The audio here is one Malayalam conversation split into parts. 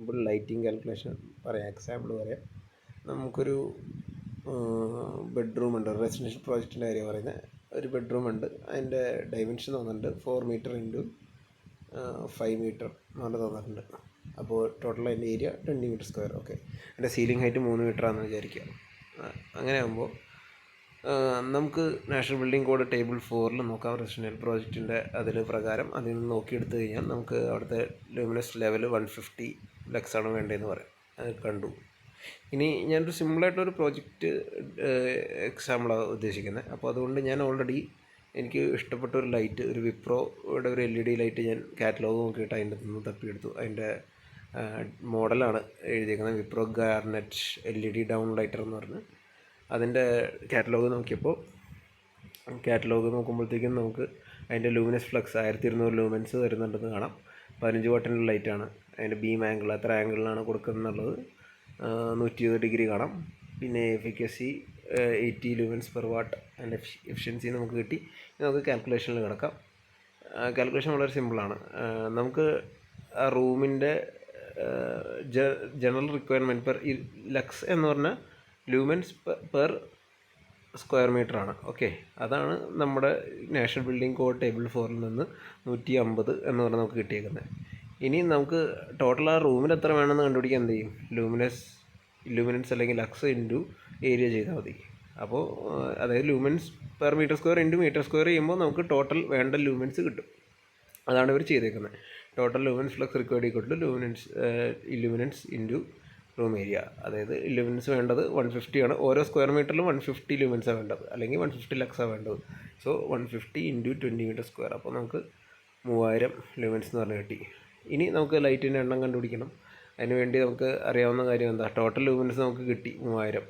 സിമ്പിൾ ലൈറ്റിംഗ് കാൽക്കുലേഷൻ പറയാം, എക്സാമ്പിൾ പറയാം. നമുക്കൊരു ബെഡ്റൂം ഉണ്ട്, റെസിഡൻഷ്യൽ പ്രോജക്റ്റിൻ്റെ കാര്യം പറയുന്നത്. ഒരു ബെഡ്റൂം ഉണ്ട്, അതിൻ്റെ ഡൈമെൻഷൻ തന്നിട്ടുണ്ട് 4 മീറ്റർ ഇൻറ്റു 5 മീറ്റർ എന്ന് തന്നിട്ടുണ്ട്. അപ്പോൾ ടോട്ടൽ അതിൻ്റെ ഏരിയ 20 മീറ്റർ സ്ക്വയർ. ഓക്കെ, അതിൻ്റെ സീലിംഗ് ഹൈറ്റ് 3 മീറ്ററാണെന്ന് വിചാരിക്കുക. അങ്ങനെ ആകുമ്പോൾ നമുക്ക് നാഷണൽ ബിൽഡിംഗ് കോഡ് ടേബിൾ 4 നോക്കാം. റെസിഡൻഷ്യൽ പ്രോജക്റ്റിൻ്റെ അതിൽ പ്രകാരം അതിൽ നിന്ന് നോക്കിയെടുത്ത് കഴിഞ്ഞാൽ നമുക്ക് അവിടുത്തെ ലൂമിനസ് ലെവൽ 150 ലക്സ് ആണ് വേണ്ടതെന്ന് പറയാം. അത് കണ്ടു. ഇനി ഞാനൊരു സിമ്പിളായിട്ടൊരു പ്രോജക്റ്റ് എക്സാമ്പിളാണ് ഉദ്ദേശിക്കുന്നത്. അപ്പോൾ അതുകൊണ്ട് ഞാൻ ഓൾറെഡി എനിക്ക് ഇഷ്ടപ്പെട്ട ഒരു ലൈറ്റ്, ഒരു വിപ്രോയുടെ ഒരു LED ലൈറ്റ് ഞാൻ കാറ്റലോഗ് നോക്കിയിട്ട് അതിൻ്റെ നിന്ന് തപ്പിയെടുത്തു. അതിൻ്റെ മോഡലാണ് എഴുതിയിരിക്കുന്നത്, Wipro garnet LED down lighter എന്ന് പറഞ്ഞ്. അതിൻ്റെ കാറ്റലോഗ് നോക്കുമ്പോഴത്തേക്കും നമുക്ക് അതിൻ്റെ ലൂമിനസ് ഫ്ലക്സ് 1200 ലൂമൻസ് വരുന്നുണ്ടെന്ന് കാണാം. 15 വാട്ടിൻ്റെ ലൈറ്റാണ്. അതിൻ്റെ ബീം ആംഗിൾ എത്ര ആംഗിളിലാണ് കൊടുക്കുന്നുള്ളത് 120 ഡിഗ്രി കാണാം. പിന്നെ എഫിക്കസി 80 ലൂമൻസ് പെർ വാട്ട്. അതിൻ്റെ എഫിഷ്യൻസി നമുക്ക് കിട്ടി. നമുക്ക് കാൽക്കുലേഷനിൽ കിടക്കാം. കാൽക്കുലേഷൻ വളരെ സിമ്പിളാണ്. നമുക്ക് ആ റൂമിൻ്റെ ജനറൽ റിക്വയർമെൻറ്റ് പെർ ലക്സ് എന്ന് പറഞ്ഞാൽ ലൂമൻസ് പെർ സ്ക്വയർ മീറ്ററാണ്. ഓക്കെ, അതാണ് നമ്മുടെ നാഷണൽ ബിൽഡിംഗ് കോഡ് ടേബിൾ 4 നിന്ന് 150 എന്ന് പറഞ്ഞാൽ നമുക്ക് കിട്ടിയേക്കുന്നത്. ഇനി നമുക്ക് ടോട്ടൽ ആ റൂമിൽ എത്ര വേണമെന്ന് കണ്ടുപിടിക്കാൻ എന്ത് ചെയ്യും, ലൂമിനൻസ് അല്ലെങ്കിൽ ലക്സ് ഇൻറ്റു ഏരിയ ചെയ്താൽ മതി. അപ്പോൾ അതായത് lumens per metre square into metre square ചെയ്യുമ്പോൾ നമുക്ക് ടോട്ടൽ വേണ്ട ലൂമൻസ് കിട്ടും. അതാണ് ഇവർ ചെയ്തേക്കുന്നത്. Total lumens flux required equal to illuminance into room area. അതായത് ഇല്ലുമിനൻസ് വേണ്ടത് 150 ആണ്. ഓരോ സ്ക്വയർ മീറ്ററിലും 150 ലൂമൻസാണ് വേണ്ടത്, അല്ലെങ്കിൽ 150 ലക്സാണ് വേണ്ടത്. So 150 into 20 metre square. അപ്പോൾ നമുക്ക് 3000 ലൂമൻസ് എന്ന് പറഞ്ഞ് കിട്ടി. ഇനി നമുക്ക് ലൈറ്റിൻ്റെ എണ്ണം കണ്ടുപിടിക്കണം. അതിന് വേണ്ടി നമുക്ക് അറിയാവുന്ന കാര്യം എന്താ, ടോട്ടൽ ലൂമിനൻസ് നമുക്ക് കിട്ടി 3000.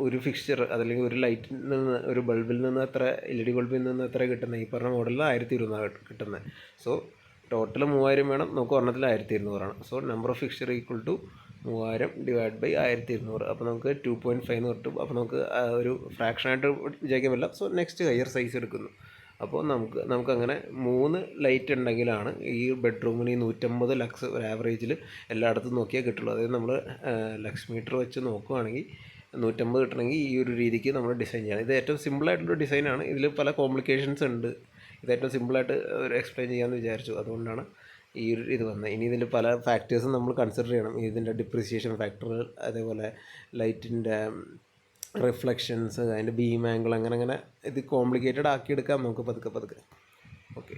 ഒരു ഫിക്സ്ചർ അതല്ലെങ്കിൽ ഒരു ലൈറ്റിൽ നിന്ന്, ഒരു ബൾബിൽ നിന്ന് എത്ര, LED ബൾബിൽ നിന്ന് എത്ര കിട്ടുന്നത്, ഈ പറഞ്ഞ മോഡലിൽ 1200 കിട്ടുന്നത്. സോ ടോട്ടൽ 3000 വേണം, നമുക്ക് ഒരെണ്ണത്തിൽ 1200 so number of fixture equal to 3000 divide by 1200. അപ്പോൾ നമുക്ക് 2.5 എന്ന് കിട്ടും. അപ്പോൾ നമുക്ക് ഒരു ഫ്രാക്ഷനായിട്ട് വിചാരിക്കാൻ പറ്റില്ല. സോ നെക്സ്റ്റ് ഹയർ സൈസ് എടുക്കുന്നു. അപ്പോൾ നമുക്കങ്ങനെ 3 ലൈറ്റ് ഉണ്ടെങ്കിലാണ് ഈ ബെഡ്റൂമിന് ഈ 150 ലക്സ് ഒരു ആവറേജിൽ എല്ലായിടത്തും നോക്കിയാൽ കിട്ടുള്ളൂ. അതായത് നമ്മൾ ലക്സ് മീറ്റർ വെച്ച് നോക്കുകയാണെങ്കിൽ 150 കിട്ടണമെങ്കിൽ ഈ ഒരു രീതിക്ക് നമ്മൾ ഡിസൈൻ ചെയ്യണം. ഇത് ഏറ്റവും സിമ്പിളായിട്ടുള്ള ഡിസൈനാണ്. ഇതിൽ പല കോംപ്ലിക്കേഷൻസ് ഉണ്ട്. ഇത് ഏറ്റവും സിമ്പിളായിട്ട് ഒരു എക്സ്പ്ലെയിൻ ചെയ്യാമെന്ന് വിചാരിച്ചു. അതുകൊണ്ടാണ് ഈ ഒരു ഇത് വന്നത്. ഇനി ഇതിൽ പല ഫാക്ടേഴ്സും നമ്മൾ കൺസിഡർ ചെയ്യണം. ഇതിൻ്റെ ഡിപ്രിസിയേഷൻ ഫാക്ടർ, അതേപോലെ ലൈറ്റിൻ്റെ റിഫ്ലക്ഷൻസ്, അതിൻ്റെ ബീം ആംഗിൾ, അങ്ങനെ ഇത് കോംപ്ലിക്കേറ്റഡ് ആക്കിയെടുക്കാം നമുക്ക് പതുക്കെ. ഓക്കെ.